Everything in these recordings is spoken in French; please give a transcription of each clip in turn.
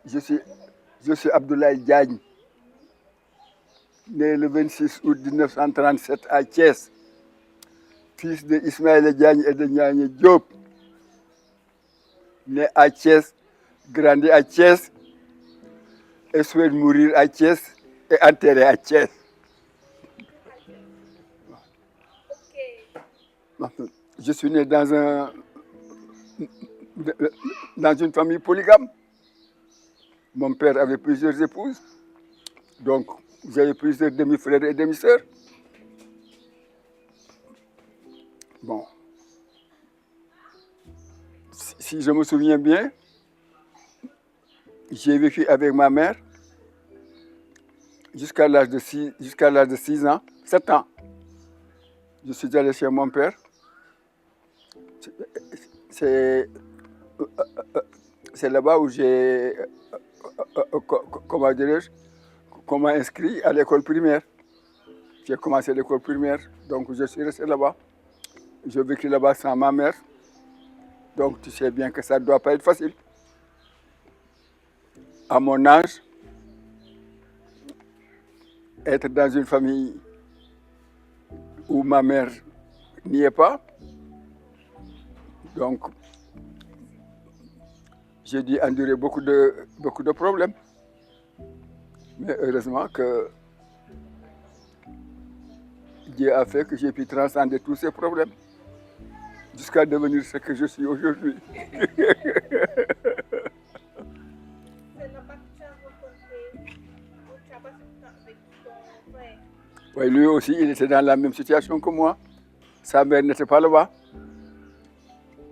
Je suis, je suis Abdoulaye Diagne, né le 26 août 1937 à Thiès, fils de Ismaël Diagne et de Niagne Diop. Né à Thiès, grandi à Thiès, et souhaite mourir à Thiès et enterré à Thiès. Je suis né dans une famille polygame. Mon père avait plusieurs épouses, donc j'avais plusieurs demi-frères et demi-sœurs. Bon, si je me souviens bien, j'ai vécu avec ma mère jusqu'à l'âge de 6 ans, 7 ans. Je suis allé chez mon père. C'est là-bas où j'ai, comment dirais-je, qu'on m'a inscrit à l'école primaire. J'ai commencé l'école primaire, donc je suis resté là-bas. J'ai vécu là-bas sans ma mère. Donc tu sais bien que ça ne doit pas être facile. À mon âge, être dans une famille où ma mère n'y est pas, donc j'ai dû endurer beaucoup de problèmes. Mais heureusement que Dieu a fait que j'ai pu transcender tous ces problèmes jusqu'à devenir ce que je suis aujourd'hui. Oui, lui aussi, il était dans la même situation que moi. Sa mère n'était pas là-bas.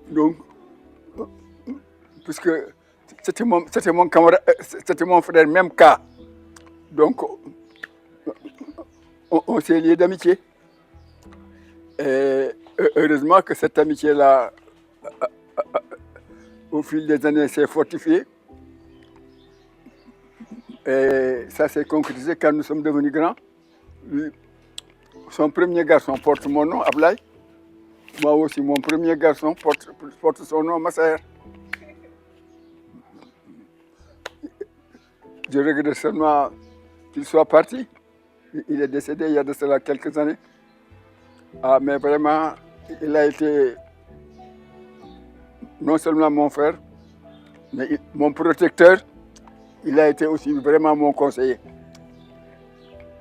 Donc, puisque c'était mon camarade, c'était mon frère, même cas. Donc, on s'est liés d'amitié. Et heureusement que cette amitié-là, au fil des années, s'est fortifiée. Et ça s'est concrétisé quand nous sommes devenus grands. Lui, son premier garçon porte mon nom, Ablaye. Moi aussi, mon premier garçon porte son nom, Massaer. Je regrette seulement qu'il soit parti. Il est décédé il y a de cela quelques années. Ah, mais vraiment, il a été non seulement mon frère, mais mon protecteur. Il a été aussi vraiment mon conseiller.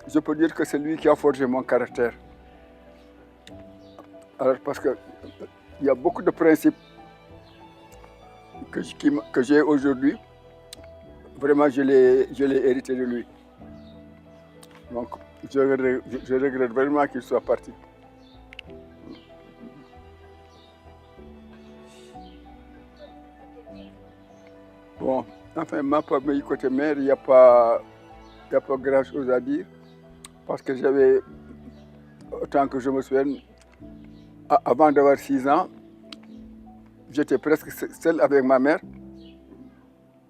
Je peux dire que c'est lui qui a forgé mon caractère. Alors, parce qu'il y a beaucoup de principes que j'ai aujourd'hui. Vraiment, je l'ai hérité de lui. Donc, je regrette vraiment qu'il soit parti. Bon, enfin, ma famille côté mère, il n'y a pas grand-chose à dire. Parce que j'avais, autant que je me souviens, avant d'avoir 6 ans, j'étais presque seul avec ma mère.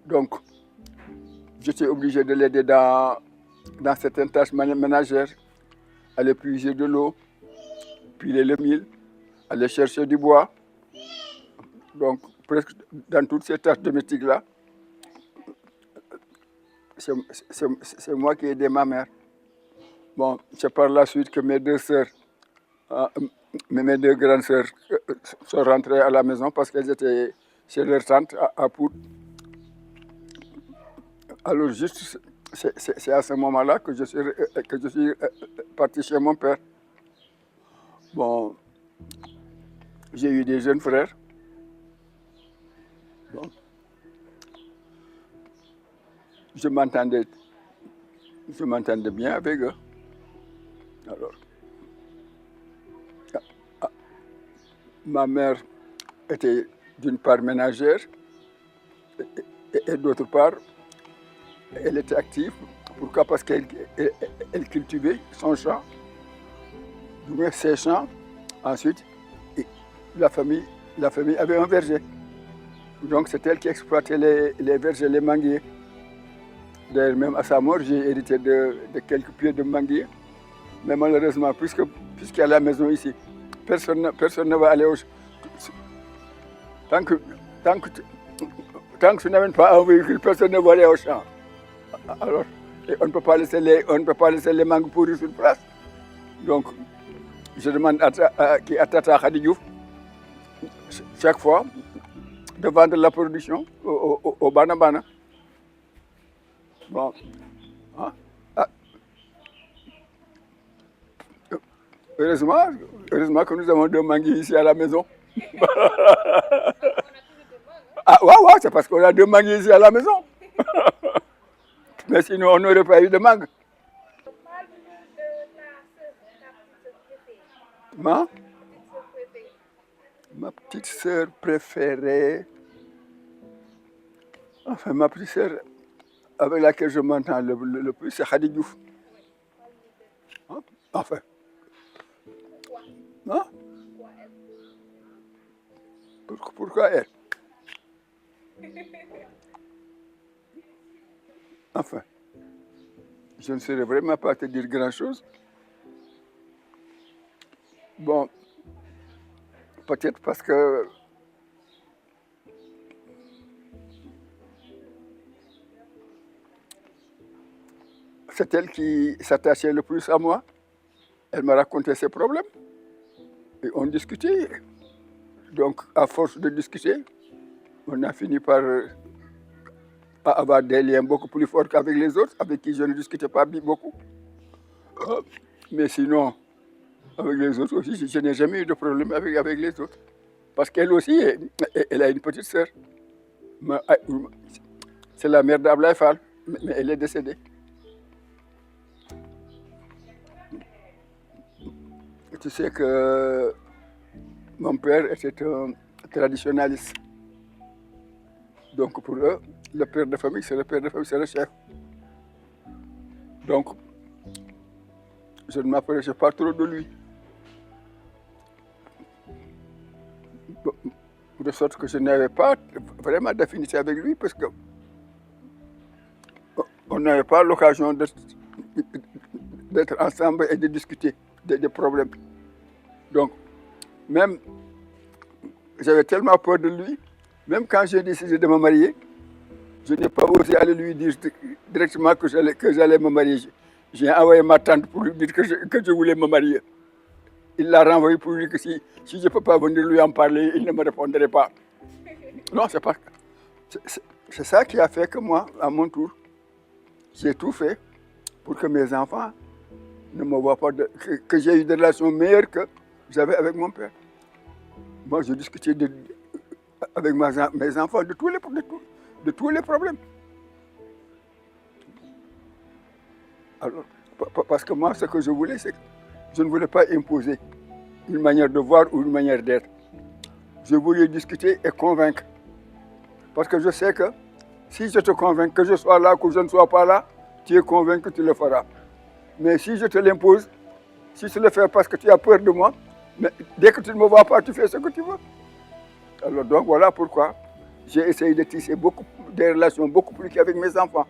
Donc, j'étais obligé de l'aider dans certaines tâches ménagères, aller puiser de l'eau, piler le mil, aller chercher du bois. Donc, presque dans toutes ces tâches domestiques-là, c'est moi qui ai aidé ma mère. Bon, c'est par la suite que mes deux sœurs, mes deux grandes sœurs sont rentrées à la maison parce qu'elles étaient chez leur tante à Pout. Alors juste, c'est à ce moment-là que je suis parti chez mon père. Bon, j'ai eu des jeunes frères. Bon. Je m'entendais bien avec eux. Alors, ma mère était d'une part ménagère et d'autre part, elle était active. Pourquoi? Parce qu'elle cultivait son champ, ses champs. Ensuite, la famille avait un verger. Donc c'est elle qui exploitait les vergers, les manguiers. D'ailleurs, même à sa mort, j'ai hérité de quelques pieds de manguier. Mais malheureusement, puisqu'il y a la maison ici, personne ne va aller au... Tant que tant que je n'amène pas un véhicule, personne ne va aller au champ. Alors, on ne peut pas laisser les mangues pourrir sur place. Donc, je demande à Tata Khady Diouf, chaque fois, de vendre la production au Bana. Bon. Hein? Ah, heureusement que nous avons 2 manguiers ici à la maison. Ah, ouais, c'est parce qu'on a 2 manguiers ici à la maison. Mais sinon, on n'aurait pas eu de mangue. Ma petite sœur préférée, enfin ma petite sœur avec laquelle je m'entends le plus, c'est Khady Diouf. Hein? Enfin. Hein? Pourquoi elle? Enfin, je ne saurais vraiment pas te dire grand-chose. Bon, peut-être parce que c'est elle qui s'attachait le plus à moi. Elle m'a raconté ses problèmes et on discutait. Donc, à force de discuter, on a fini par avoir des liens beaucoup plus forts qu'avec les autres, avec qui je ne discutais pas beaucoup. Mais sinon, avec les autres aussi, je n'ai jamais eu de problème avec les autres. Parce qu'elle aussi, elle a une petite sœur. C'est la mère d'Ablaye Fall, mais elle est décédée. Tu sais que mon père était un traditionnaliste. Donc pour eux, le père de famille, c'est le père de famille, c'est le chef. Donc, je ne m'approchais pas trop de lui. De sorte que je n'avais pas vraiment d'affinité avec lui parce que on n'avait pas l'occasion d'être ensemble et de discuter des problèmes. Donc, même, j'avais tellement peur de lui, même quand j'ai décidé de me marier, je n'ai pas osé aller lui dire directement que j'allais me marier. J'ai envoyé ma tante pour lui dire que je voulais me marier. Il l'a renvoyé pour lui dire que si je ne peux pas venir lui en parler, il ne me répondrait pas. Non, c'est pas. C'est ça qui a fait que moi, à mon tour, j'ai tout fait pour que mes enfants ne me voient pas, que j'ai eu des relations meilleures que j'avais avec mon père. Moi, je discutais avec mes enfants de tous les problèmes. Alors, parce que moi, ce que je voulais, c'est que je ne voulais pas imposer une manière de voir ou une manière d'être. Je voulais discuter et convaincre. Parce que je sais que si je te convainc que je sois là, que je ne sois pas là, tu es convaincu que tu le feras. Mais si je te l'impose, si tu le fais parce que tu as peur de moi, mais dès que tu ne me vois pas, tu fais ce que tu veux. Alors donc voilà pourquoi j'ai essayé de tisser des relations beaucoup plus qu'avec mes enfants.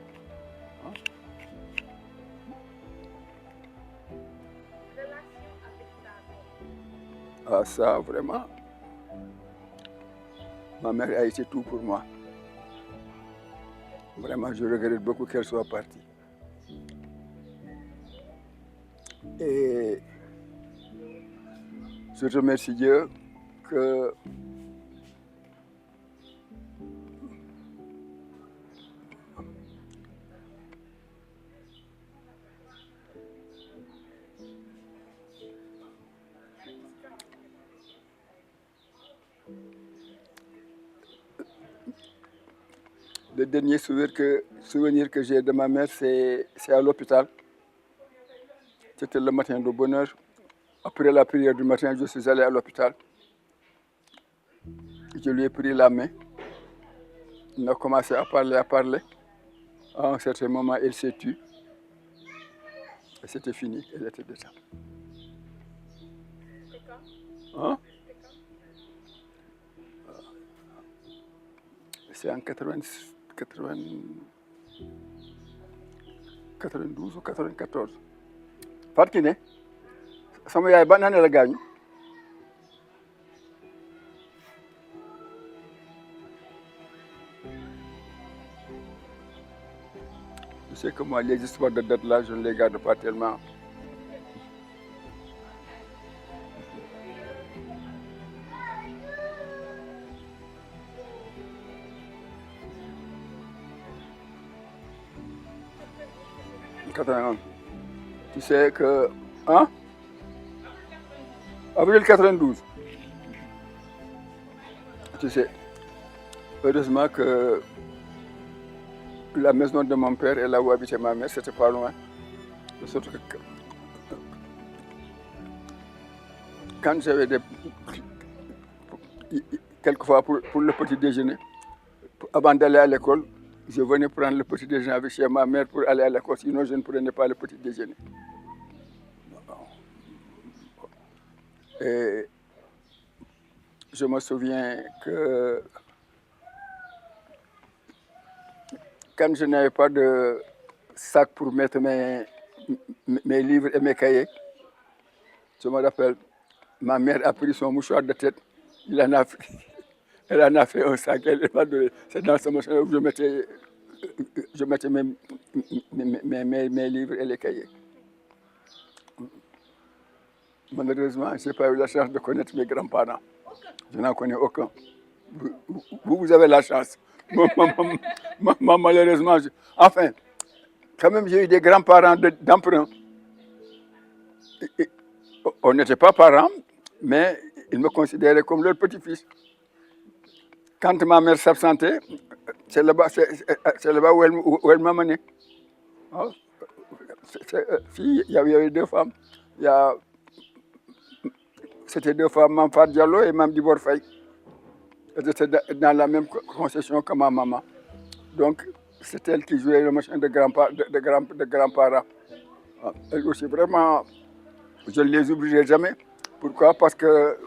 Ah ça, vraiment, ma mère a été tout pour moi. Vraiment, je regrette beaucoup qu'elle soit partie. Et je remercie Dieu que le dernier souvenir que j'ai de ma mère, c'est à l'hôpital. C'était le matin de bonne heure. Après la prière du matin, je suis allé à l'hôpital. Je lui ai pris la main. On a commencé à parler. À un certain moment, elle s'est tue. Et c'était fini, elle était décédée. Hein? C'est en 92 ou 94. Fatou Kiné sama yaay ban année la gaañu. Tu sais que moi, les histoires de date là, je ne les garde pas tellement. Tu sais que. Hein? Avril 92. Tu sais, heureusement que la maison de mon père et là où habitait ma mère, c'était pas loin. De sorte que quand j'avais quelquefois pour le petit déjeuner, avant d'aller à l'école, je venais prendre le petit déjeuner avec chez ma mère pour aller à l'école, sinon je ne prenais pas le petit déjeuner. Et je me souviens que quand je n'avais pas de sac pour mettre mes livres et mes cahiers, je me rappelle, ma mère a pris son mouchoir de tête, elle en a fait un sac, elle m'a donné. C'est dans ce mouchoir où je mettais mes livres et les cahiers. Malheureusement, je n'ai pas eu la chance de connaître mes grands-parents. Je n'en connais aucun. Vous avez la chance. Moi, malheureusement, enfin, quand même, j'ai eu des grands-parents d'emprunt. On n'était pas parents, mais ils me considéraient comme leur petit-fils. Quand ma mère s'absentait, c'est là-bas où elle m'a mené. Il y avait deux femmes. C'était deux femmes, Mme Fat Diallo et Mme Dibor Faye. Elles étaient dans la même concession que ma maman. Donc, c'est elle qui jouait le machin de grands-parents. Elles aussi, vraiment, je ne les oublierai jamais. Pourquoi? Parce que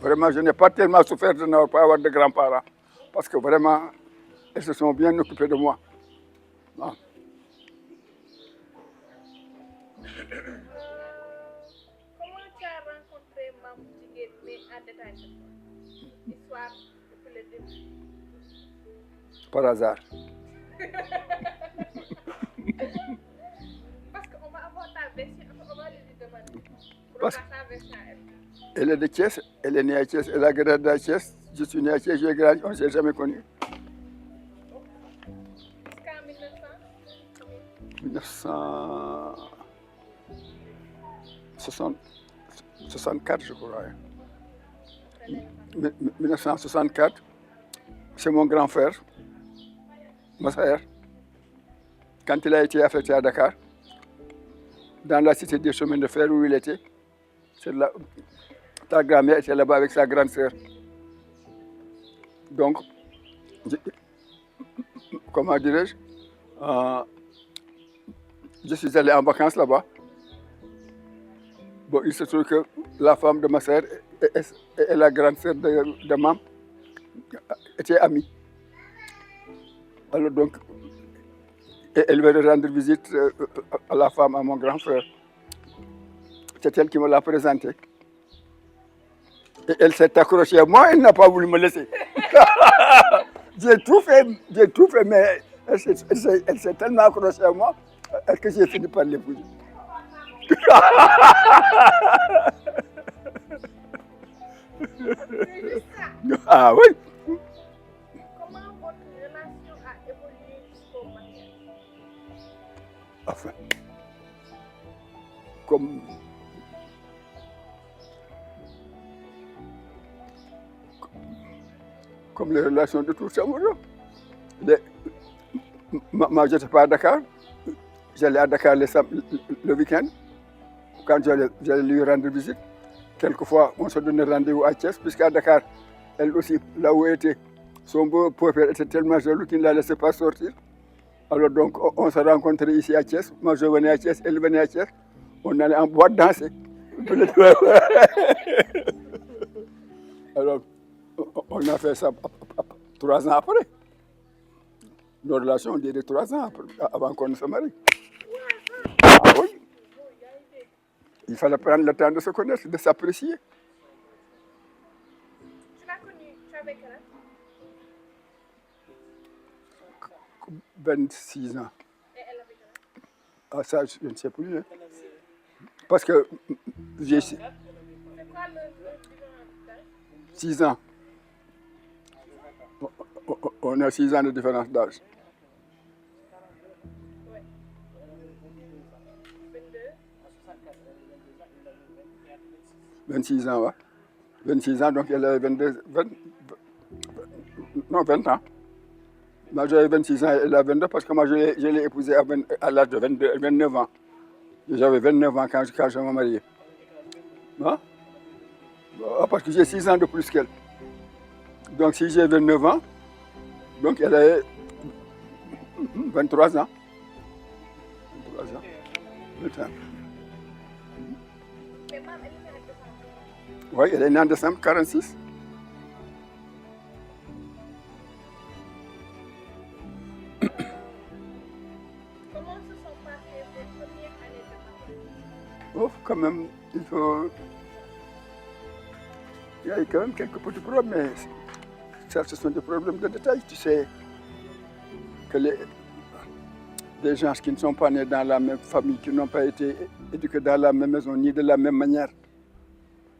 vraiment, je n'ai pas tellement souffert de ne pas avoir de grands-parents. Parce que vraiment, elles se sont bien occupées de moi. Comment tu as rencontré Mme Djiguet, mais en détail cette fois? Histoire depuis le début. Par hasard. Parce qu'on va avoir ta version, on va lui demander. Parce ta version à elle. Elle est de Thiès, elle est née à Thiès, elle a grandi à Thiès, je suis né à Thiès, j'ai grandi, on ne s'est jamais connus. Jusqu'en 1964, je crois. 1964, c'est mon grand frère, Massaer, quand il a été affecté à Dakar, dans la cité des chemins de fer où il était, c'est là, ta grand-mère était là-bas avec sa grande sœur. Donc, comment dirais-je, je suis allé en vacances là-bas. Bon, il se trouve que la femme de ma sœur et la grande sœur de Mam étaient amies. Alors donc, elle veut rendre visite à la femme, à mon grand frère. C'est elle qui me l'a présentée. Et elle s'est accrochée à moi, elle n'a pas voulu me laisser. J'ai tout fait, mais elle s'est tellement accrochée à moi que j'ai fini par l'épouser. Ah oui. Comment votre relation a évolué jusqu'au mariage? Enfin, comme les relations de tout amoureux. Moi, je n'étais pas à Dakar. J'allais à Dakar le week-end, quand j'allais lui rendre visite. Quelquefois, on se donnait rendez-vous à Thiès, puisqu'à Dakar, elle aussi, là où elle était, son beau-père était tellement jaloux qu'il ne la laissait pas sortir. Alors donc, on se rencontrait ici à Thiès. Moi, je venais à Thiès, elle venait à Thiès. On allait en boîte danser. Alors, on a fait ça 3 ans après. Nos relations, on dirait 3 ans avant qu'on ne se marie. Ah oui. Il fallait prendre le temps de se connaître, de s'apprécier. Tu l'as connue, tu avais quel âge? 26 ans. Et elle avait Ah, ça, je ne sais plus. Hein. Parce que j'ai C'est quoi le différence d'âge? 6 ans. On a 6 ans de différence d'âge. Ouais. 22. 26 ans, ouais. 26 ans, donc elle avait 22, 20 ans. Moi, j'avais 26 ans, elle a 22 parce que moi, je l'ai épousée à l'âge de 29 ans. J'avais 29 ans quand je me mariais. Hein? Parce que j'ai 6 ans de plus qu'elle. Donc, si j'ai 29 ans, donc elle a 23 ans. 23 ans. 20 ans. Mais maman, elle est née en décembre. Oui, elle est née en décembre 46. Comment se sont passées vos premières années de mariage? Oh, quand même, il faut. Il y a eu quand même quelques petits problèmes, mais ça, ce sont des problèmes de détail. Tu sais que des gens qui ne sont pas nés dans la même famille, qui n'ont pas été éduqués dans la même maison, ni de la même manière,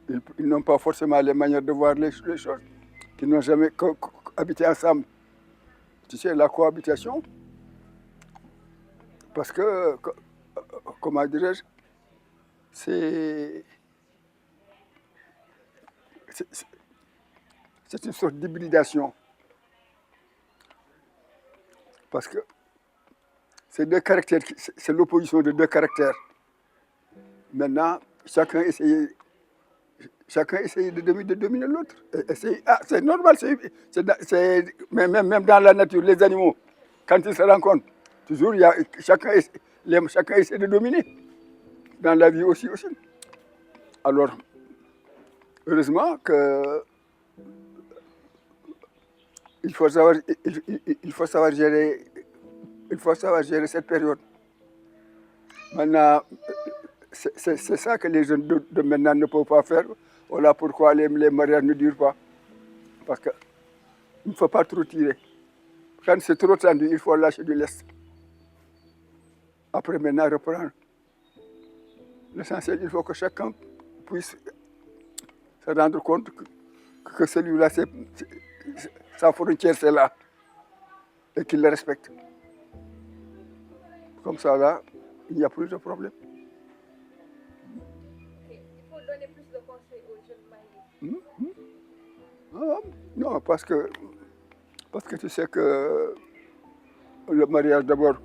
ils n'ont pas forcément les manières de voir les choses, qui n'ont jamais habité ensemble. Tu sais, la cohabitation, parce que, comment dirais-je, c'est une sorte d'hybridation. Parce que c'est deux caractères, c'est l'opposition de deux caractères. Maintenant, chacun essaye de dominer l'autre. C'est normal, même dans la nature, les animaux, quand ils se rencontrent, toujours, chacun essaie de dominer. Dans la vie aussi. Alors, heureusement que il faut savoir gérer cette période. Maintenant, c'est ça que les jeunes de maintenant ne peuvent pas faire. Voilà pourquoi les mariages ne durent pas. Parce qu'il ne faut pas trop tirer. Quand c'est trop tendu, il faut lâcher du lest. Après, maintenant, reprendre. L'essentiel, il faut que chacun puisse se rendre compte que celui-là, sa frontière, c'est là. Et qu'il le respecte. Comme ça, là, il n'y a plus de problème. Il faut donner plus de conseils aux jeunes mariés. Non, parce que tu sais que le mariage, d'abord,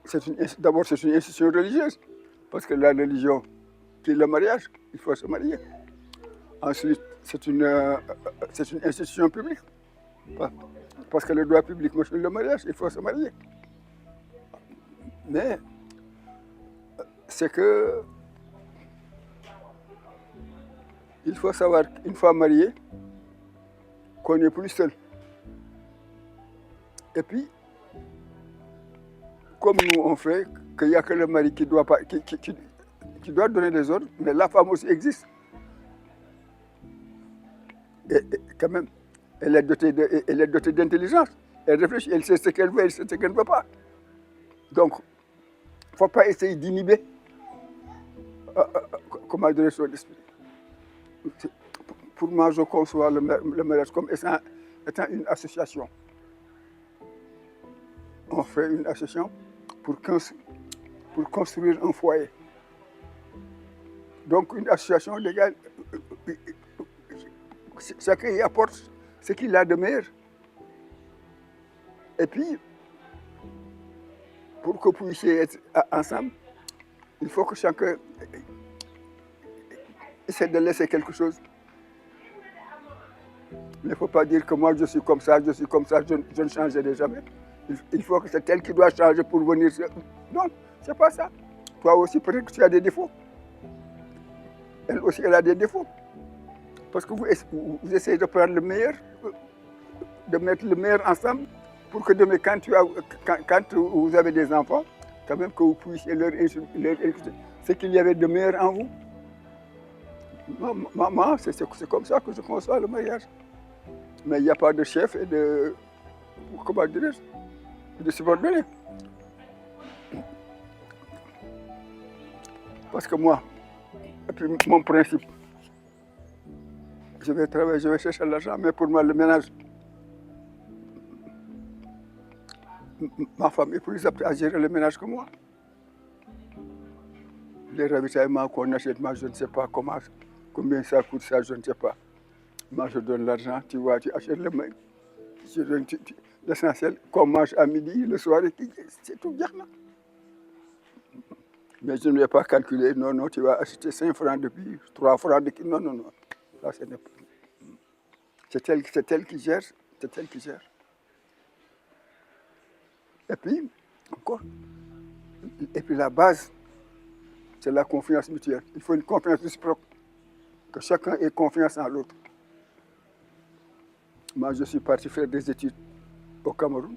c'est une institution religieuse. Parce que la religion, c'est le mariage, il faut se marier. Ensuite, c'est une institution publique. Parce que le droit public mentionne le mariage, il faut se marier. Mais c'est que il faut savoir, une fois marié, qu'on n'est plus seul. Et puis, comme nous on fait, qu'il n'y a que le mari qui doit donner des ordres, mais la femme aussi existe. Et quand même, elle est dotée d'intelligence. Elle réfléchit, elle sait ce qu'elle veut, elle sait ce qu'elle ne veut pas. Donc, il ne faut pas essayer d'inhiber comment dirais son esprit. Pour moi, je conçois le mariage comme étant une association. On fait une association pour construire un foyer. Donc, une association légale, chacun y apporte ce qu'il a de meilleur. Et puis, pour que vous puissiez être ensemble, il faut que chacun essaie de laisser quelque chose. Il ne faut pas dire que moi je suis comme ça, je ne changerai jamais. Il faut que c'est elle qui doit changer pour venir. Non, c'est pas ça. Toi aussi, peut-être que tu as des défauts. Elle aussi, elle a des défauts. Parce que vous essayez de prendre le meilleur, de mettre le meilleur ensemble, pour que demain, quand vous avez des enfants, quand même que vous puissiez leur inculquer ce qu'il y avait de meilleur en vous. Maman, c'est comme ça que je conçois le mariage. Mais il n'y a pas de chef et de, comment dirais-je, de subordonné. Parce que moi, et puis mon principe, je vais travailler, je vais chercher l'argent, mais pour moi, le ménage, ma femme est plus apte à gérer le ménage que moi. Les ravitaillements qu'on achète, moi, je ne sais pas comment, combien ça coûte, ça, je ne sais pas. Moi, je donne l'argent, tu vois, tu achètes le mail. L'essentiel, qu'on mange à midi, le soir, c'est tout bien. Mais je ne vais pas calculer, non, non, tu vas acheter 5 francs de plus, 3 francs de plus. Non, non, non. Là, c'est elle qui gère, c'est elle qui gère. Et puis, encore, et puis la base, c'est la confiance mutuelle. Il faut une confiance réciproque, que chacun ait confiance en l'autre. Moi, je suis parti faire des études au Cameroun.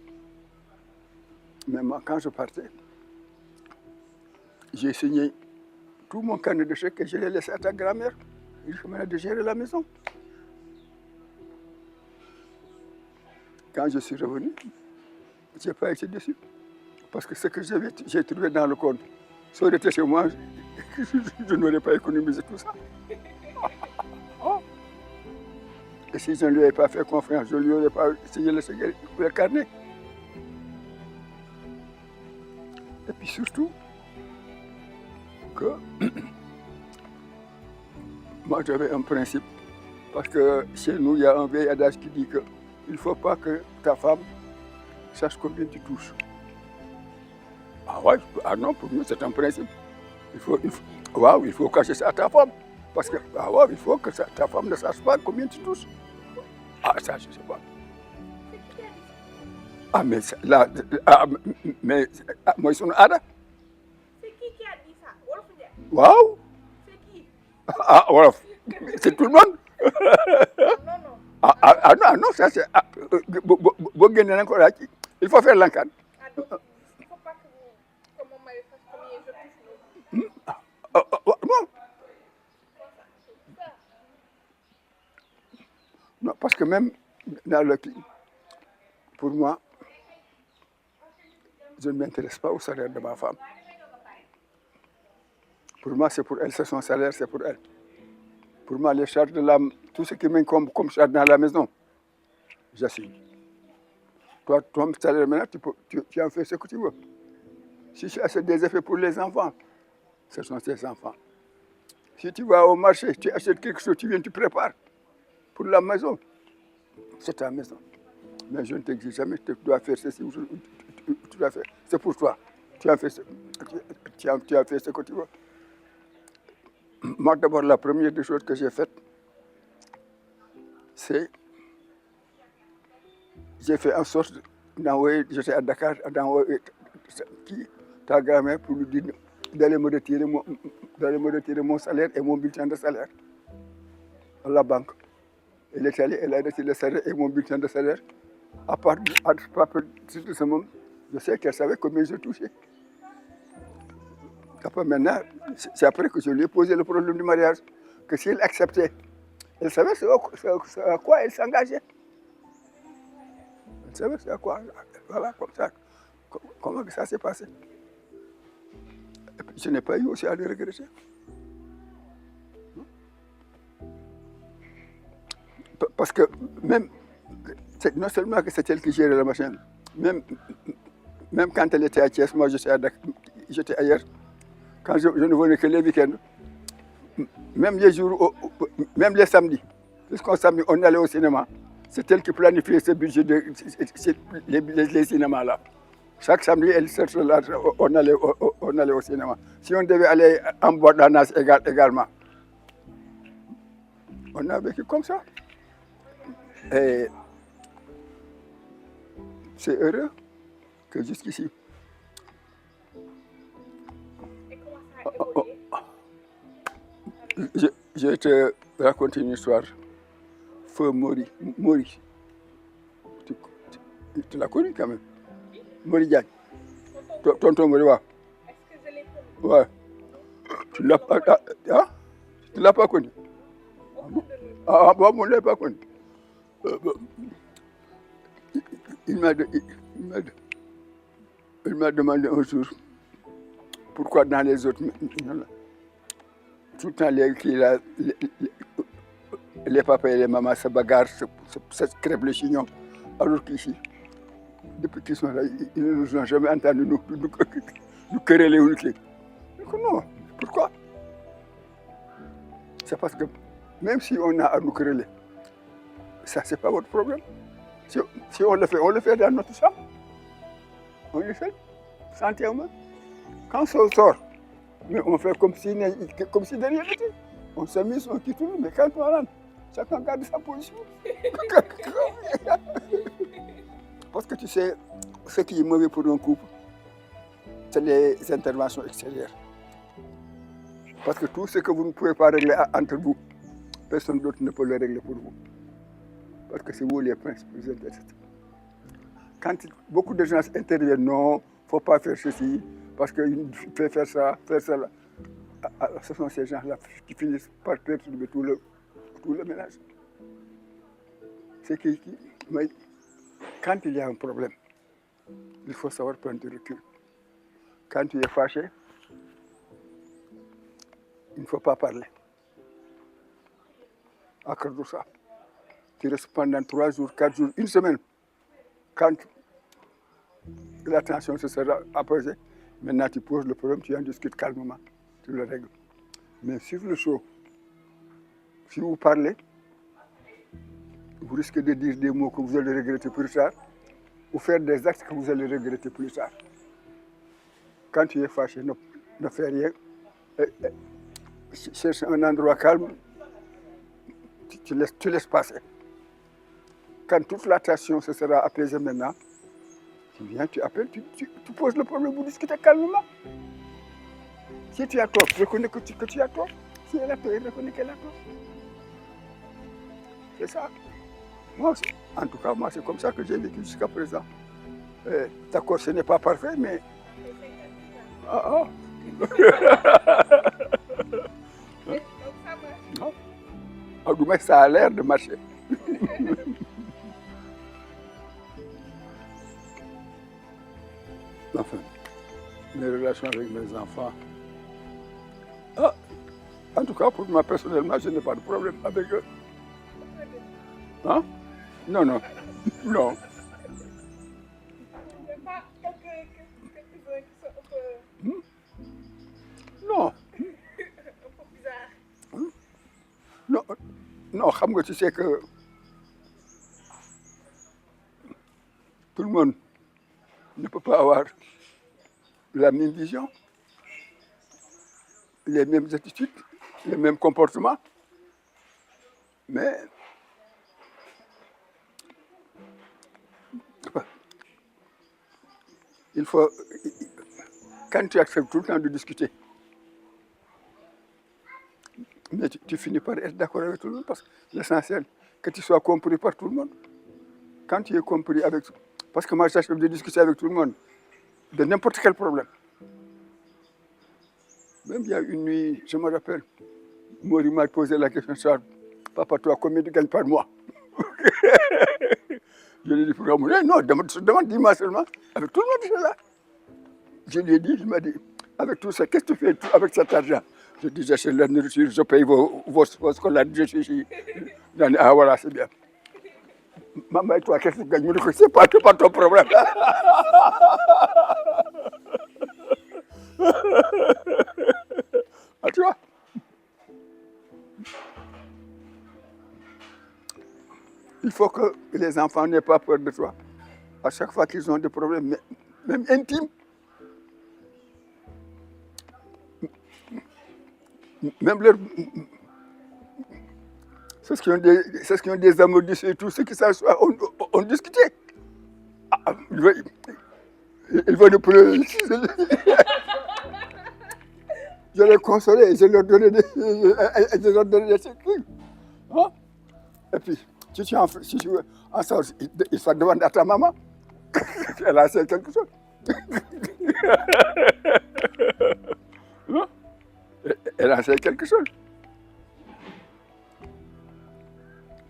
Mais moi, quand je partais, j'ai signé tout mon carnet de chèques et je l'ai laissé à ta grand-mère. Il faut de gérer la maison. Quand je suis revenu, je n'ai pas été déçu. Parce que ce que j'ai trouvé dans le compte, ça aurait été chez moi, je n'aurais pas économisé tout ça. Et si je ne lui avais pas fait confiance, je ne lui aurais pas signé le carnet. Et puis surtout, que moi j'avais un principe. Parce que chez nous, il y a un vieil adage qui dit qu'il ne faut pas que ta femme sache combien tu touches. Ah ouais, ah non, pour nous c'est un principe. Il faut cacher ça à ta femme. Parce que, ah ouais, il faut que ta femme ne sache pas combien tu touches. Ah ça, je ne sais pas. Ah mais là, moi ils sont ada. C'est qui a dit ça? Wolof Ndiaye. Waaw. C'est qui? Ah wolof. C'est tout le monde. Non, non. Ah non, ça c'est. Il faut faire l'encadre. Ah, donc, il ne faut pas que mon mari fasse combien je touche. Non. Non, parce que même dans le pays, pour moi, je ne m'intéresse pas au salaire de ma femme. Pour moi, c'est pour elle, c'est son salaire, c'est pour elle. Pour moi, les charges de l'âme, tout ce qui m'incombe comme charge dans la maison, j'assume. Toi, ton salaire maintenant, tu en fais ce que tu veux. Si tu achètes des effets pour les enfants, ce sont tes enfants. Si tu vas au marché, tu achètes quelque chose, tu viens, tu prépares pour la maison, c'est ta maison. Mais je ne t'exige jamais, tu dois faire ceci ou tu dois faire. C'est pour toi. Tu as fait ce que tu veux. Moi, d'abord, la première des choses que j'ai faites, c'est j'ai fait en sorte d'envoyer, j'étais à Dakar, d'envoyer ta grand-mère pour lui dire d'aller me retirer mon salaire et mon bulletin de salaire à la banque. Elle est allée, elle a retiré le salaire et mon bulletin de salaire. À part de ce moment, je sais qu'elle savait combien je touchais. Après, maintenant, c'est après que je lui ai posé le problème du mariage, que si elle acceptait, elle savait à quoi elle s'engageait. Elle savait c'est à quoi. Voilà, comme ça. Comment ça s'est passé. Et puis, je n'ai pas eu aussi à le regretter. Parce que même, non seulement que c'est elle qui gérait la machine, même quand elle était à Thiès, moi j'étais ailleurs, quand je ne venais que les week-ends, même les jours, même les samedis, puisqu'un samedi on allait au cinéma, c'est elle qui planifiait ce budget les cinémas là. Chaque samedi, elle cherchait l'argent, on allait au cinéma. Si on devait aller en boîte d'annonce également, on a vécu comme ça. Et c'est heureux que jusqu'ici. Et comment ça a évolué? Je vais te raconter une histoire. Feu Mori. Tu l'as connu quand même. Mori Diagne. Tonton Mori, ouais. Est-ce que je l'ai connu? Ouais. Tu ne l'as pas connu. Ah bon, on ne l'a pas connu. Il m'a demandé un jour pourquoi dans les autres. tout le temps, les papas et les mamans se bagarrent, se crèvent les chignons. Alors qu'ici, depuis qu'ils sont là, ils ne nous ont jamais entendu nous quereller ou nous crier. Non, pourquoi? C'est parce que même si on a à nous quereller, ça, c'est pas votre problème. Si on le fait dans notre chambre. On le fait, sentièrement. Quand ça sort, mais on fait comme si de rien n'était. On s'amuse, on quitte tout, mais quand on rentre, chacun garde sa position. Parce que tu sais, ce qui est mauvais pour un couple, c'est les interventions extérieures. Parce que tout ce que vous ne pouvez pas régler entre vous, personne d'autre ne peut le régler pour vous. Parce que c'est vous les principaux intéressés. Quand beaucoup de gens interviennent, non, il ne faut pas faire ceci, parce qu'il faut faire ça, faire cela. Ce sont ces gens-là qui finissent par perturber tout le ménage. C'est mais quand il y a un problème, il faut savoir prendre du recul. Quand tu es fâché, il ne faut pas parler. Accorde ça. Tu restes pendant 3 jours, 4 jours, une semaine. Quand la tension se sera apaisée, maintenant tu poses le problème, tu en discutes calmement, tu le règles. Mais sur le show, si vous parlez, vous risquez de dire des mots que vous allez regretter plus tard, ou faire des actes que vous allez regretter plus tard. Quand tu es fâché, ne fais rien. Cherche un endroit calme, tu laisses passer. Quand toute la tension se sera apaisée maintenant, tu viens, tu appelles, tu poses le problème, vous discutez calmement. Si tu as tort, reconnais que tu as tort. Si elle a tort, reconnais qu'elle a tort. C'est ça. Moi, en tout cas, moi, c'est comme ça que j'ai vécu jusqu'à présent. D'accord, ce n'est pas parfait, mais... Donc ça marche. Du moins, ça a l'air de marcher. Enfin, mes relations avec mes enfants. En tout cas, pour moi, personnellement, je n'ai pas de problème avec eux. Hein? Non, non. Non. Il n'y a pas quelques-uns qui sont un peu... Non. un peu bizarres. Non, non, xam nga, tu sais que tout le monde ne peut pas avoir la même vision, les mêmes attitudes, les mêmes comportements. Mais il faut, quand tu acceptes tout le temps de discuter, mais tu finis par être d'accord avec tout le monde, parce que l'essentiel, que tu sois compris par tout le monde. Quand tu es compris avec... Parce que moi, j'accepte de discuter avec tout le monde, de n'importe quel problème. Même il y a une nuit, je me rappelle, Mori m'a posé la question, ça, papa, toi, combien tu gagnes par mois? Je lui ai dit, pourquoi? Non, demande, dis-moi seulement. Avec tout le monde, c'est là. Je lui ai dit, il m'a dit, avec tout ça, qu'est-ce que tu fais avec cet argent? Je dis, j'achète la nourriture, je paye vos scolaires, je suis ici. Ah voilà, c'est bien. Maman, et toi, qu'est-ce que tu gagnes? C'est pas ton problème. Ah, tu vois? Il faut que les enfants n'aient pas peur de toi. À chaque fois qu'ils ont des problèmes, même intimes, même leur... C'est ce qui ont des amours et tout, ceux qui s'assoient, on discutait. Ils venaient pour le... Je les consolais, je leur donnais des trucs. Hein? Et puis, si tu en sors, il faut demander à ta maman. Elle a fait quelque chose. Hein? Elle a fait quelque chose.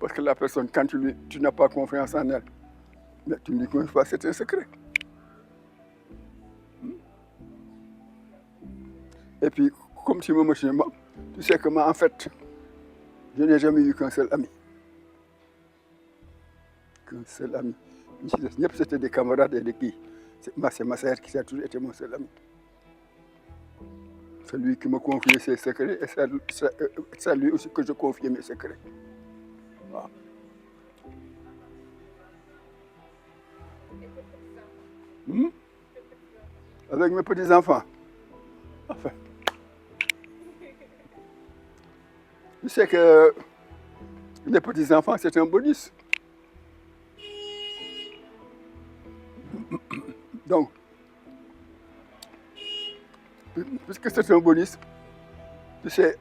Parce que la personne, quand tu n'as pas confiance en elle, mais tu ne lui connais pas, c'est un secret. Et puis, comme tu me mentionnes, Tu sais que moi, en fait, je n'ai jamais eu qu'un seul ami. Qu'un seul ami. C'était des camarades et des filles. C'est ma sœur qui a toujours été mon seul ami. C'est lui qui me confiait ses secrets et c'est lui aussi que je confiais mes secrets. Voilà. Avec mes petits-enfants. Enfin. Tu sais que les petits-enfants, c'est un bonus. Donc, puisque c'est un bonus, tu sais,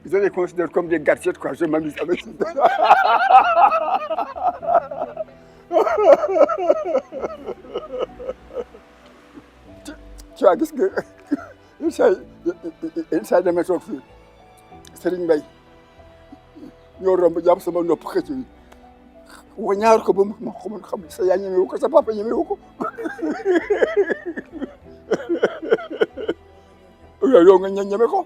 je les considère comme des gadgets, quoi. Je m'amuse avec ça. Tu vois, gis nga yenn saa yi damay toog fii Serigne Mbaye ñoo romb jàpp sama nopp xëcc yi wañaar ko ba ma xam sa yaa ñemewu ko sa papa ñemewu ko yow nga ñeme ko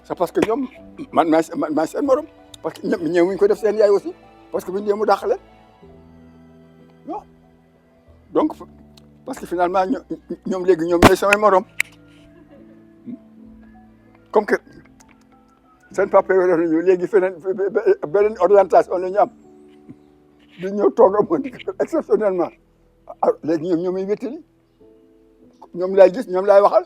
c'est parce que ñoom man maa seen morom parce que ñëwuñ ko def seen yaay aussi parce que bu ñu dee mu dàq leen non donc parce que finalement ñoom léegi ñoom ñooy samay morom comme que seen papa yi def nañu léegi beneen orientation la ñu am di ñëw toog a mën exceptionnellement léegi ñoom ñooy wéttali ñoom laay gis ñoom laay waxal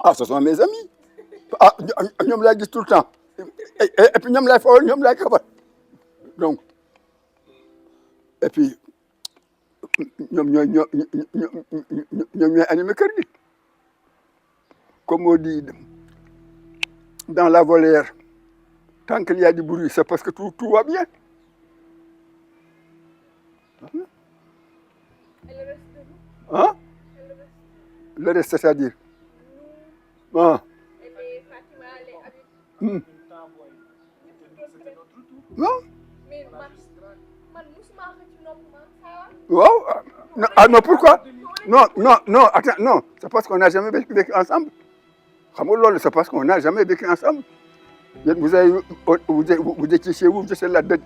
ah ce sont mes amis ah ñoom laay gis tout le temps et puis ñoom laay fawal ñoom laay xabar donc et puis ñoom ñooy animé kër gi comme on dit dans la volière tant qu'il y a du bruit c'est parce que tout va bien. Et le reste de vous? Hein? Et le reste? Le reste, c'est-à-dire? Nous, Ah. et les Fatima, les Habib. Non? Mais man musuma xëcc nopp ma ça va? Waaw. Ah non, pourquoi? Non, attends, non. C'est parce qu'on n'a jamais vécu ensemble. Xam nga loolu, c'est parce qu'on n'a jamais vécu ensemble. Vous étiez chez vous, je sais là, de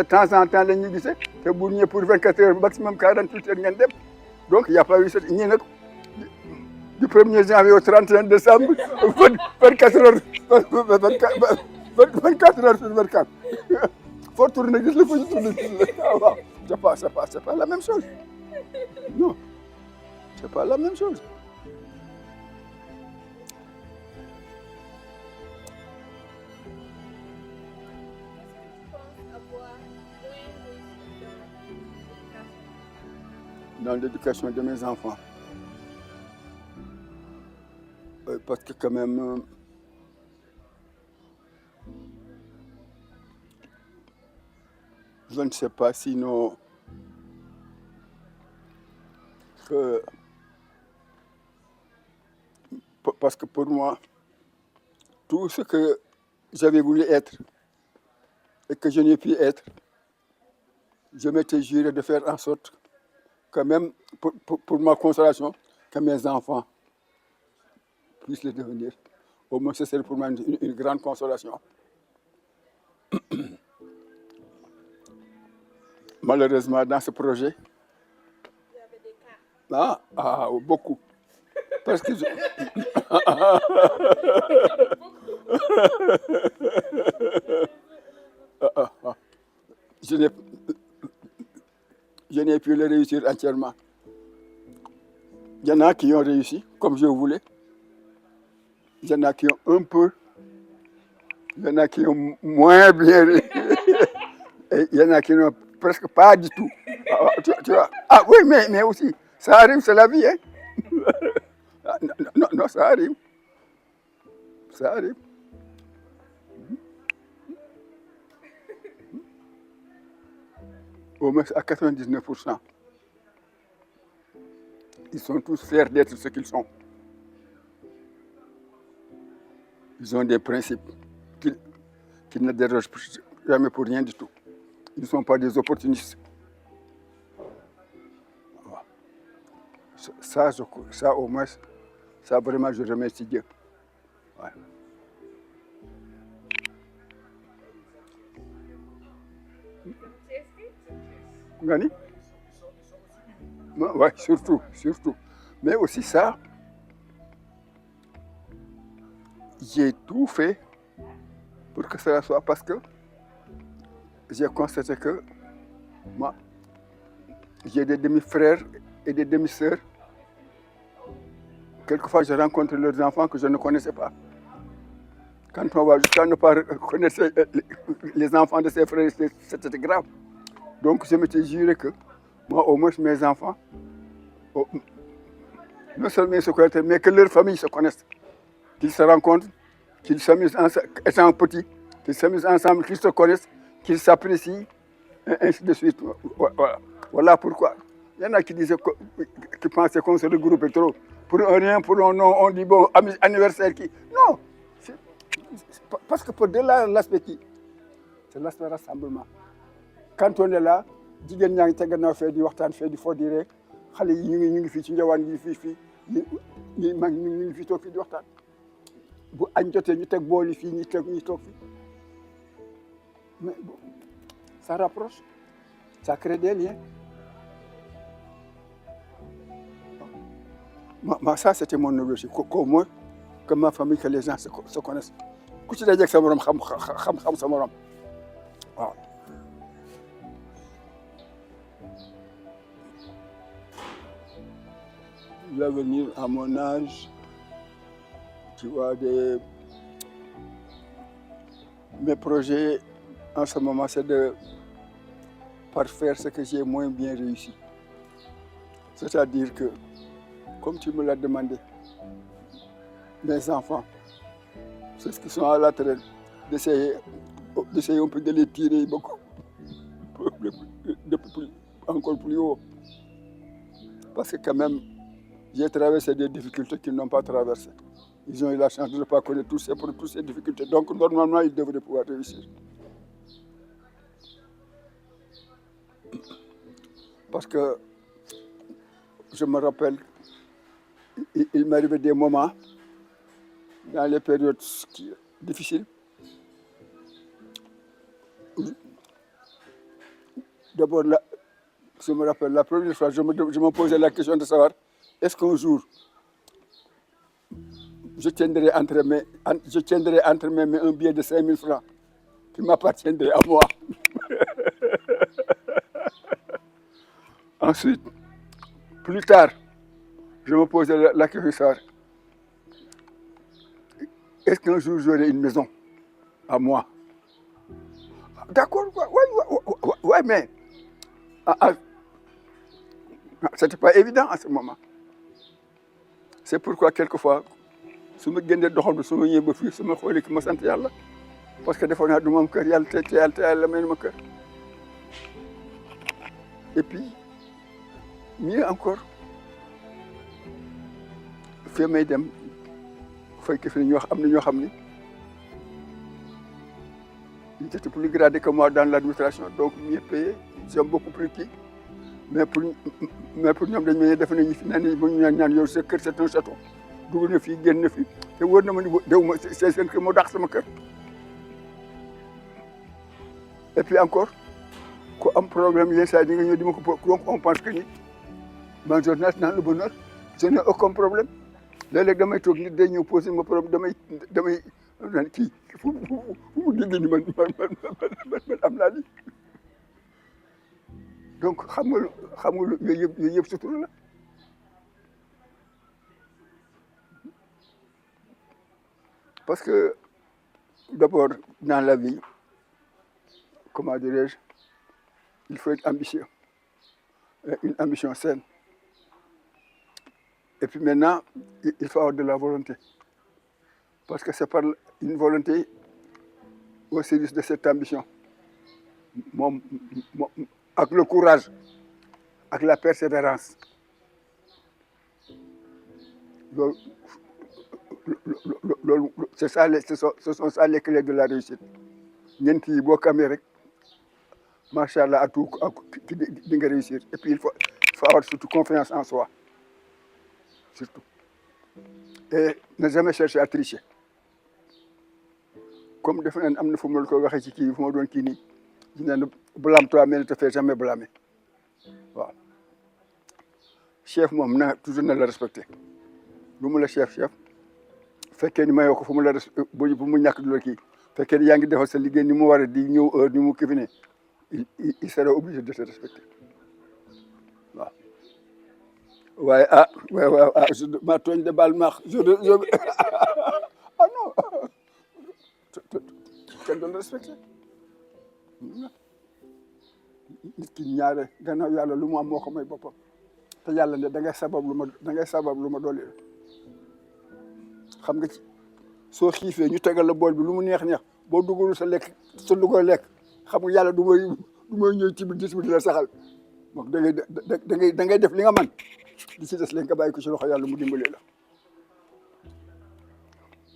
temps en temps, la ñu gisee te bu ñëwee pour 24 heures, maximum 48 heures ngeen dem. Donc, il n'y a pas eu cette... ñii nag du 1er janvier au 31 décembre, 24 heures, 24 heures sur 24. Faut tourner, gis la, faut ñu tourner. Waaw, c'est pas la même chose. Non, c'est pas la même chose. Dans l'éducation de mes enfants. Parce que quand même, je ne sais pas sinon parce que pour moi, tout ce que j'avais voulu être et que je n'ai pu être, je m'étais juré de faire en sorte que même pour ma consolation, que mes enfants puissent le devenir. Au moins, ce serait pour moi une grande consolation. Malheureusement, dans ce projet, Il y avait des cas. Beaucoup. Parce que je n'ai pu le réussir entièrement. Il y en a qui ont réussi, comme je voulais. Il y en a qui ont un peu. Il y en a qui ont moins bien réussi. Et il y en a qui n'ont presque pas du tout. Tu vois. Ah oui, mais aussi, ça arrive, c'est la vie. Hein? Non, ça arrive. Ça arrive. Au moins à 99%. Ils sont tous fiers d'être ce qu'ils sont. Ils ont des principes qui ne dérogent jamais pour rien du tout. Ils ne sont pas des opportunistes. Ça au moins, ça vraiment, je remercie Dieu. Ouais. Nga ni? Ouais, surtout. Mais aussi ça, j'ai tout fait pour que cela soit, parce que j'ai constaté que moi, j'ai des demi-frères et des demi-sœurs. Quelquefois, je rencontre leurs enfants que je ne connaissais pas. Quand on va jusqu'à ne pas connaître les enfants de ses frères, c'était grave. Donc, je m'étais juré que moi, au moins, mes enfants, non seulement ils se connaissent, mais que leurs familles se connaissent. Qu'ils se rencontrent, qu'ils s'amusent étant petits, qu'ils s'amusent ensemble, qu'ils se connaissent, qu'ils s'apprécient, et ainsi de suite. Voilà pourquoi. Il y en a qui disaient, qui pensaient qu'on se regroupait trop. Pour un rien, pour un non, on dit bon, anniversaire qui. Non! Parce que pour de là, l'aspect qui. C'est l'aspect rassemblement. Quand on est là, jigéen ñaa ngi ca gannaaw fee di waxtaan fee di foo di rek xale yi ñu ngi fii ci njawaan yi fii ñi mag ñu ngi fii toog fii di waxtaan bu añ jotee ñu teg bool yi fii ñi toog fii mais bon, ça rapproche, ça crée des liens. Ça c'était mon objectif, qu'au moins que ma famille, que les gens se connaissent. Ku ci dajeeg sa morom xam sa morom waaw. L'avenir à mon âge, tu vois, mes projets en ce moment, c'est de parfaire ce que j'ai moins bien réussi. C'est-à-dire que, comme tu me l'as demandé, mes enfants, c'est ce qui sont à la traîne, d'essayer un peu de les tirer beaucoup, encore plus haut. Parce que quand même, j'ai traversé des difficultés qu'ils n'ont pas traversées. Ils ont eu la chance de ne pas connaître toutes ces difficultés. Donc, normalement, ils devraient pouvoir réussir. Parce que je me rappelle, il m'arrivait des moments, dans les périodes difficiles. D'abord, je me rappelle, la première fois, je me posais la question de savoir, est-ce qu'un jour, je tiendrai entre mes mains un billet de 5 000 francs qui m'appartiendrait à moi. Ensuite, plus tard, je me posais la question de savoir, est-ce qu'un jour j'aurai une maison à moi? D'accord, ouais, mais c'était pas évident à ce moment. C'est pourquoi quelquefois, su ma génnee doxantu su ma ñëwee ba fii su ma xoolee ki ma sant yàlla parce que defoon naa du ma am kër yàlla te yàlla may na ma kër. Et puis mieux encore fii may dem fekk fi ñu wax am na ñoo xam ni ils étaient plus gradés que moi dans l'administration, donc mieux payés, ils sont beaucoup plus petits. Mais pour ñoom dañ ma def nañu fi naan bu ñu ñaan yow sa kër c'est un château dugg na fii génn na fi te wóor na ma ni dew ma seen kër moo dàq sama kër. Et puis encore ku am problème yenn saa yi nga ñëw di ma ko donc on pense que ni man journaliste dans le bonheur je n'ai aucun problème. Léeg-léeg damay toog nit day ñëw posé ma problème damay naan kii fu mu déggee ni man am naa lii. Donc xam nga yooyu yëpp sutura la. Parce que d'abord dans la vie, comment dirais-je, il faut être ambitieux, une ambition saine. Et puis maintenant, il faut avoir de la volonté. Parce que c'est par une volonté au service de cette ambition. Avec le courage, avec la persévérance. C'est ça, ce sont ça les clés de la réussite. ñeent yi boo ko amee rek macha allah à tout di nga réussir. Et puis il faut avoir surtout confiance en soi. surtout et ne jamais chercher à tricher comme defe naa am na fu ma la ko waxee ci kii fu ma doon kii nii ñu ne blâme-toi mais ne te fais jamais blâmer waaw chef moom na toujours na la respecté lu mu la chef fekkee ni mayoo ko fu mu la bu mu ñàkk du la kii fekkee ni yaa ngi defal sa liggéey ni mu war a di ñëw heure ni mu kii ne il sera obligé de te respecter waaw waaye ma tooñ de baal maax ah non kenn doon respecté nit ki ñaare gannaaw yàlla lu mu am moo ko may boppam te yàlla ne da ngay sabab lu ma dolli xam nga ci soo xiifee ñu tegal la bool bi lu mu neex boo dugalul sa dugal lekk xam nga yàlla du may ñëw ci biir gis bi di la saxal donc da ngay def li nga man di ci des leen nga bàyyi ko ci loxo yàlla mu dimbalee la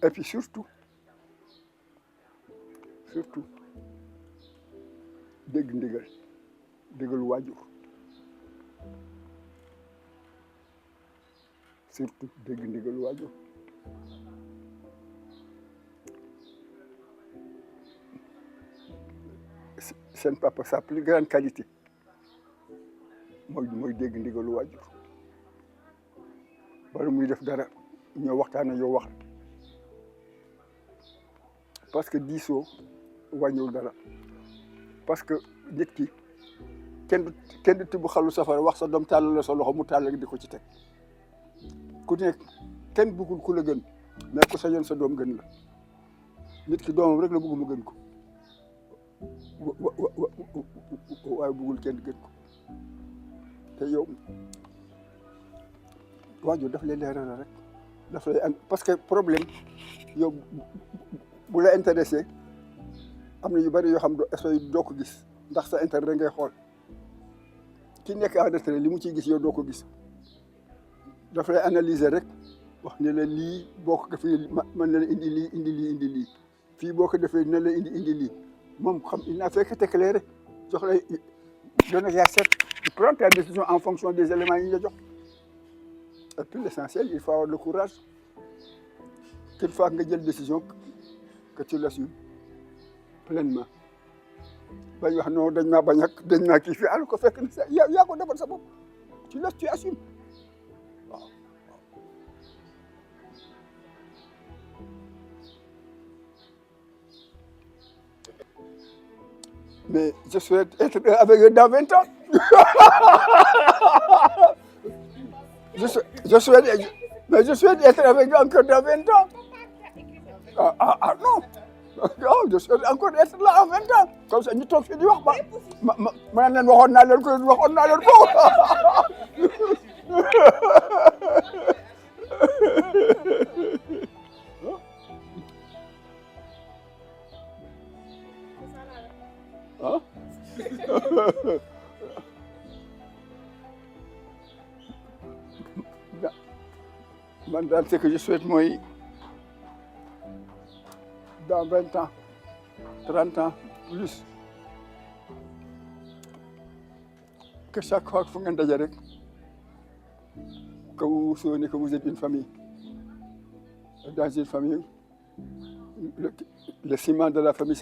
et puis surtout dégg ndigal waajur surtout dégg ndigal waajur seen papa sa plus grande qualité mooy dégg ndigalu waajur bala muy def dara ñoo waxtaan ak yow wax parce que diisoo wàññiwul dara parce que nit ki kenn du tibb xalu safara wax sa doom tàllal la sa loxo mu tàllal di ko ci teg ku nekk kenn bëggul ku la gën mais ku sañoon sa doom gën la nit ki doomam rek la bëgg mu gën ko waaye bëggul kenn gën ko te yow waajur daf lay leeral rek daf lay parce que problème yow bu la intéressé am na yu bari yoo xam doo ko gis ndax sa intérêt rek ngay xool ki nekk en retrait li mu ciy gis yow doo ko gis daf lay analyser rek wax ne la lii boo ko defee mën na la indi lii fii boo ko defee dina la indi lii moom xam il n'a fait que t'éclairer jox lay donner ya set tu prends ta décision en fonction des éléments yi ñu la jox et puis l'essentiel il faut avoir le courage qu'une fois nga jël décision que tu l'assumes pleinement bañ wax non dañ maa bañ ak dañ maa kii fii alors que fekk na sa yaa ko defal sa bopp tu assumes waaw mais je souhaite être avec eux dans 20 ans je souhaite être avec eux encore dans 20 ans non je souhaite encore être là en 20 ans comme ça ñu toog fii di wax ma leen waxoon naa leen ko man daal ce que je souhaite mooy dans 20 ans 30 ans plus que chaque fois fu ngeen daje rek que vous souvenez que vous êtes une famille dans une famille le ciment de la famille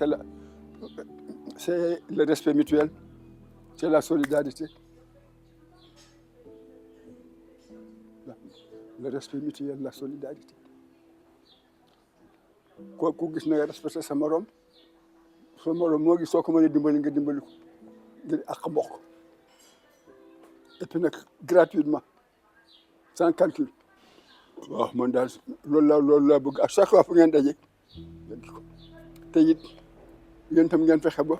c'est le respect mutuel c'est la solidarité le respect mutuel la solidarité ku gis na nga respecté sa morom moo gis soo ko mënee dimbali nga dimbali ko ngir ak mbokk et puis nag gratuitement sans calcul waaw man daal loolu laa bëgg à chaque fois fu ngeen daje te it yéen tam ngeen fexe ba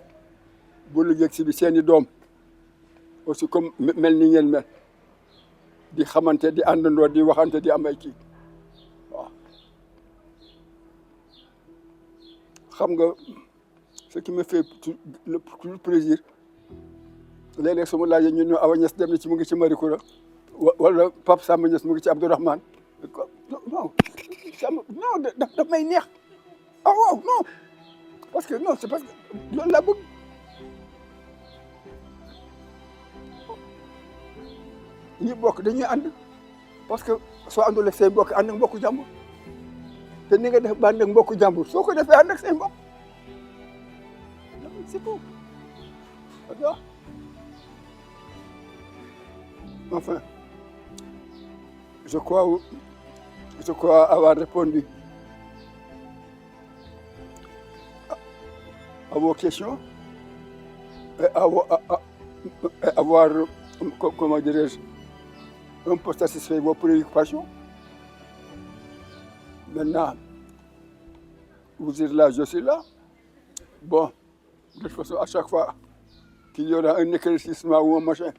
bu liggéey si bi seen i doom aussi comme mel ni ngeen mel di xamante di àndandoo di waxante di am ay kii waaw xam nga ce qui me fait le plus plaisir léeg-léeg su ma laajee ñu ne Awa Niass dem na ci mu ngi ci Marikoura wala Pape Samba Niass mu ngi ci Abdourahmane non daf may neex waaw non parce que non c'est parce que loolu laa bëgg ñi bokk dañuy ànd parce que soo àndul ak say mbokk ànd ak mbokku jàmbur te ni nga def ba ànd ak mbokku jàmbur soo ko defee ànd ak say mbokk c'est tout. D'accord. Enfin, je crois avoir répondu à vos questions et avoir, comment dirais-je, un peu satisfait vos préoccupations. Maintenant, vous êtes là, je suis là. Bon, de toute façon, à chaque fois qu'il y aura un éclaircissement ou un machin,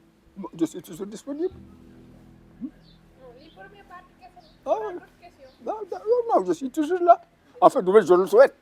je suis toujours disponible. Non, les premières parties, qu'est-ce que Ah, c'est? D'autres questions. non, je suis toujours là. En fait, je le souhaite.